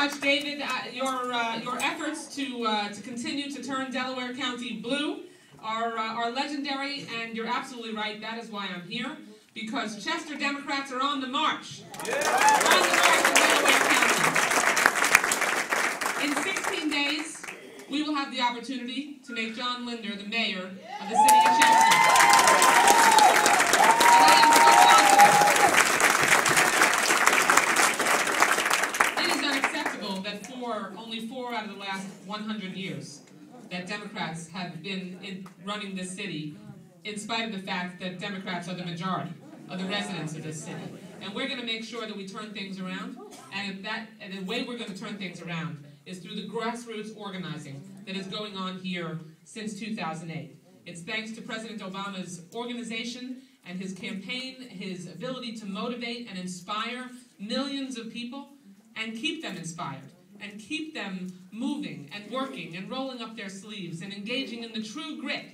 much, David. Your efforts to continue to turn Delaware County blue are legendary, and you're absolutely right. That is why I'm here, because Chester Democrats are on the march. Yeah. On the march in Delaware County. In 16 days, we will have the opportunity to make John Linder the mayor of the city of Chester. And I am so confident. It is unacceptable that only four out of the last 100 years that Democrats have been running this city, in spite of the fact that Democrats are the majority of the residents of this city. And we're going to make sure that we turn things around, and the way we're going to turn things around is through the grassroots organizing that is going on here since 2008. It's thanks to President Obama's organization and his campaign, his ability to motivate and inspire millions of people and keep them inspired and keep them moving and working and rolling up their sleeves and engaging in the true grit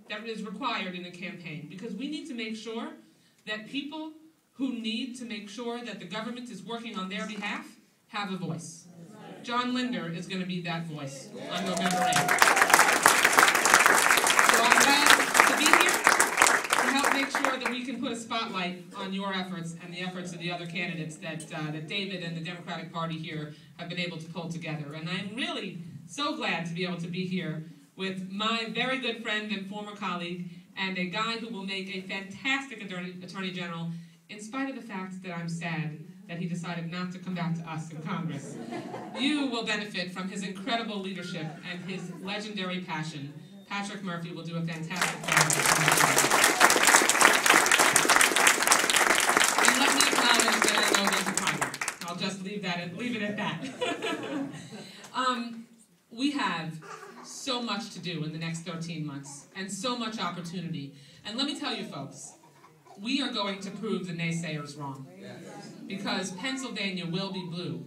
that is required in a campaign. Because we need to make sure that people who need to make sure that the government is working on their behalf have a voice. John Linder is going to be that voice on November 8th. So I'm glad to be here to help make sure that we can put a spotlight on your efforts and the efforts of the other candidates that David and the Democratic Party here have been able to pull together. And I'm really so glad to be able to be here with my very good friend and former colleague, and a guy who will make a fantastic Attorney General, in spite of the fact that I'm sad that he decided not to come back to us in Congress. You will benefit from his incredible leadership and his legendary passion. Patrick Murphy will do a fantastic job. And let me acknowledge that I know there's a primary. I'll just leave it at that. We have so much to do in the next 13 months, and so much opportunity. And let me tell you, folks, we are going to prove the naysayers wrong. Because Pennsylvania will be blue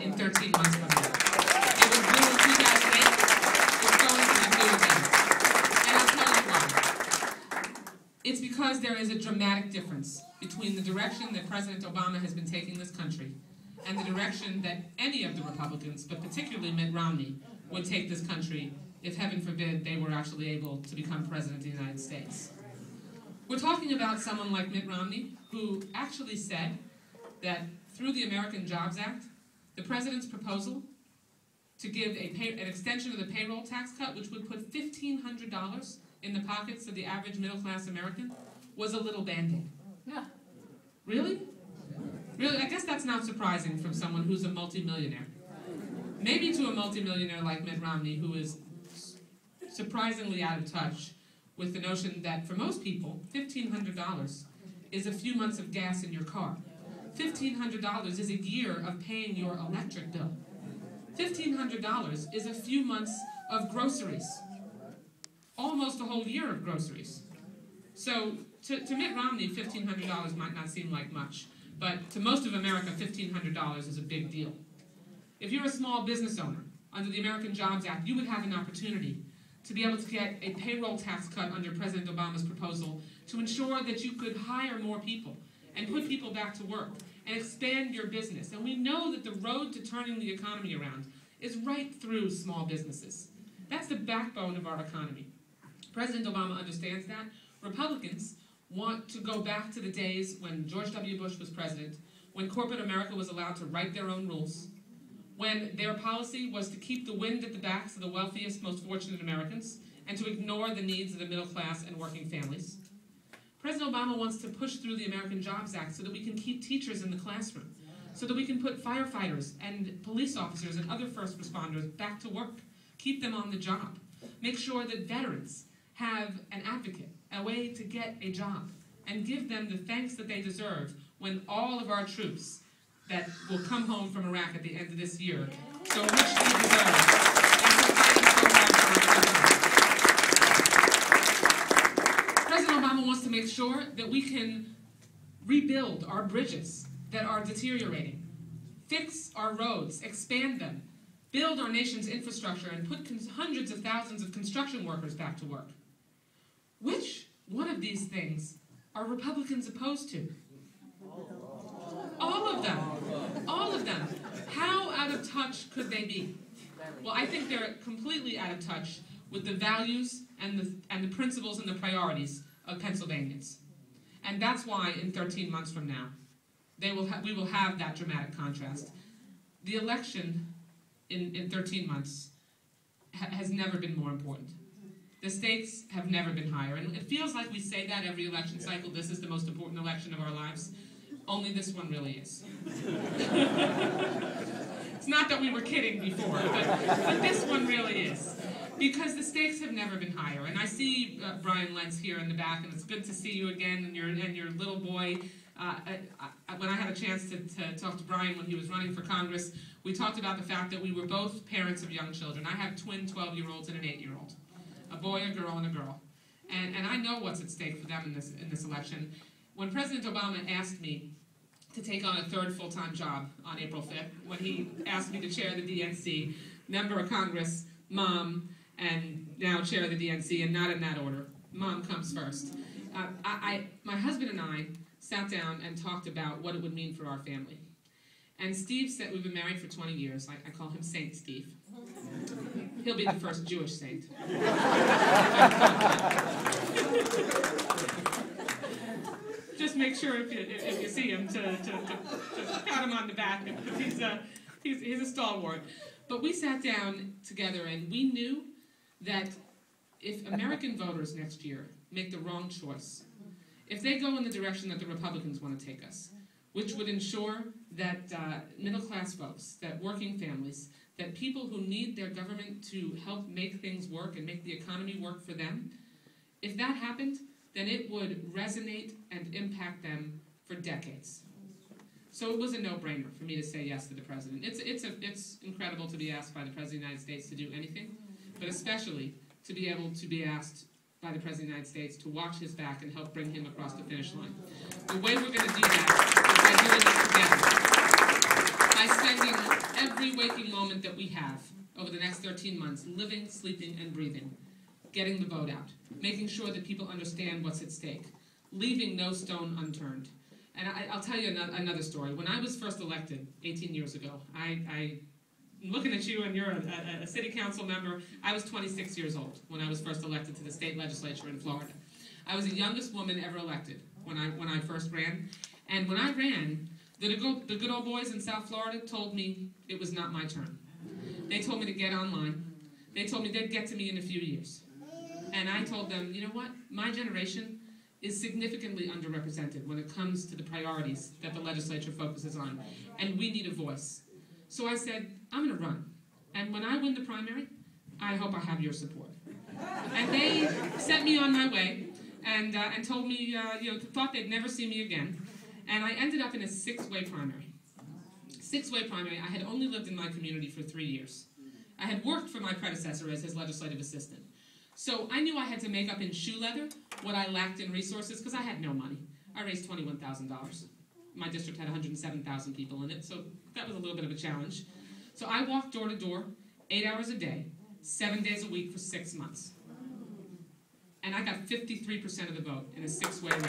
in 13 months from now. It was blue in 2008. It's going to be blue again. And I'll tell you why. It's because there is a dramatic difference between the direction that President Obama has been taking this country and the direction that any of the Republicans, but particularly Mitt Romney, would take this country if, heaven forbid, they were actually able to become President of the United States. We're talking about someone like Mitt Romney, who actually said that through the American Jobs Act, the President's proposal to give an extension of the payroll tax cut, which would put $1,500 in the pockets of the average middle-class American, was a little Band-Aid. Yeah. Really? Really? I guess that's not surprising from someone who's a multimillionaire. Maybe to a multimillionaire like Mitt Romney, who is surprisingly out of touch with the notion that for most people, $1,500 is a few months of gas in your car. $1,500 is a year of paying your electric bill. $1,500 is a few months of groceries. Almost a whole year of groceries. So to Mitt Romney, $1,500 might not seem like much, but to most of America, $1,500 is a big deal. If you're a small business owner, under the American Jobs Act, you would have an opportunity to be able to get a payroll tax cut under President Obama's proposal to ensure that you could hire more people and put people back to work and expand your business. And we know that the road to turning the economy around is right through small businesses. That's the backbone of our economy. President Obama understands that. Republicans want to go back to the days when George W. Bush was president, when corporate America was allowed to write their own rules, when their policy was to keep the wind at the backs of the wealthiest, most fortunate Americans, and to ignore the needs of the middle class and working families. President Obama wants to push through the American Jobs Act so that we can keep teachers in the classroom, so that we can put firefighters and police officers and other first responders back to work, keep them on the job, make sure that veterans have an advocate, a way to get a job, and give them the thanks that they deserve when all of our troops that will come home from Iraq at the end of this year so richly deserve and for fighting so hard for our freedom. President Obama wants to make sure that we can rebuild our bridges that are deteriorating, fix our roads, expand them, build our nation's infrastructure, and put hundreds of thousands of construction workers back to work. Which one of these things are Republicans opposed to? All of them. All of them. How out of touch touch could they be? Well, I think they're completely out of touch with the values and the principles and the priorities of Pennsylvanians. And that's why in 13 months from now, we will have that dramatic contrast. The election in 13 months has never been more important. The stakes have never been higher. And it feels like we say that every election cycle, this is the most important election of our lives. Only this one really is. It's not that we were kidding before, but this one really is. Because the stakes have never been higher. And I see Brian Lentz here in the back, and it's good to see you again and your little boy. When I had a chance to talk to Brian when he was running for Congress, we talked about the fact that we were both parents of young children. I have twin 12-year-olds and an 8-year-old, a boy, a girl, and a girl. And I know what's at stake for them in this election. When President Obama asked me to take on a third full-time job on April 5th, when he asked me to chair the DNC, member of Congress, mom, and now chair of the DNC, and not in that order. Mom comes first. My husband and I sat down and talked about what it would mean for our family. And Steve said, we've been married for 20 years. I call him Saint Steve. He'll be the first Jewish saint. Just make sure if you see him to pat him on the back. He's a stalwart. But we sat down together and we knew that if American voters next year make the wrong choice, if they go in the direction that the Republicans want to take us, which would ensure that middle-class folks, that working families, that people who need their government to help make things work and make the economy work for them, if that happened, then it would resonate and impact them for decades. So it was a no-brainer for me to say yes to the president. It's incredible to be asked by the President of the United States to do anything, but especially to be able to be asked by the President of the United States to watch his back and help bring him across the finish line. The way we're going to do that is by doing this together. By spending every waking moment that we have over the next 13 months, living, sleeping, and breathing, getting the vote out, making sure that people understand what's at stake, leaving no stone unturned. And I'll tell you another story. When I was first elected 18 years ago, I'm looking at you and you're a city council member. I was 26 years old when I was first elected to the state legislature in Florida. I was the youngest woman ever elected when I first ran. And when I ran, the good old boys in South Florida told me it was not my turn. They told me to get online. They told me they'd get to me in a few years. And I told them, you know what? My generation is significantly underrepresented when it comes to the priorities that the legislature focuses on. And we need a voice. So I said, I'm going to run. And when I win the primary, I hope I have your support. And they sent me on my way and told me, thought they'd never see me again. And I ended up in a 6-way primary. 6-way primary. I had only lived in my community for 3 years. I had worked for my predecessor as his legislative assistant. So I knew I had to make up in shoe leather what I lacked in resources because I had no money. I raised $21,000. My district had 107,000 people in it, so that was a little bit of a challenge. So I walked door to door, 8 hours a day, 7 days a week for 6 months. And I got 53% of the vote in a 6-way race.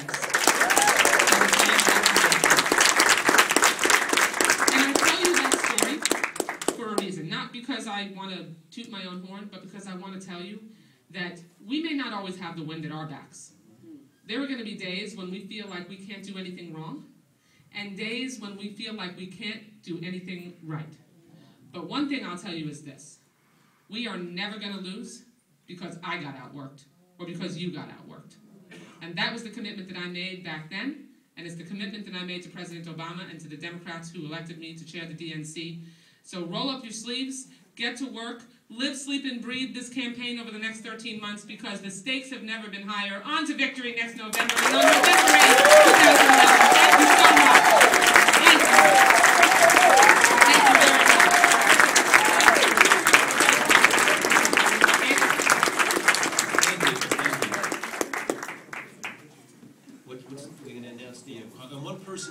And I tell you that story for a reason. Not because I want to toot my own horn, but because I want to tell you that we may not always have the wind at our backs. There are going to be days when we feel like we can't do anything wrong, and days when we feel like we can't do anything right. But one thing I'll tell you is this. We are never going to lose because I got outworked or because you got outworked. And that was the commitment that I made back then, and it's the commitment that I made to President Obama and to the Democrats who elected me to chair the DNC. So roll up your sleeves, get to work, live, sleep, and breathe this campaign over the next 13 months because the stakes have never been higher. On to victory next November, and on November 8th, 2011.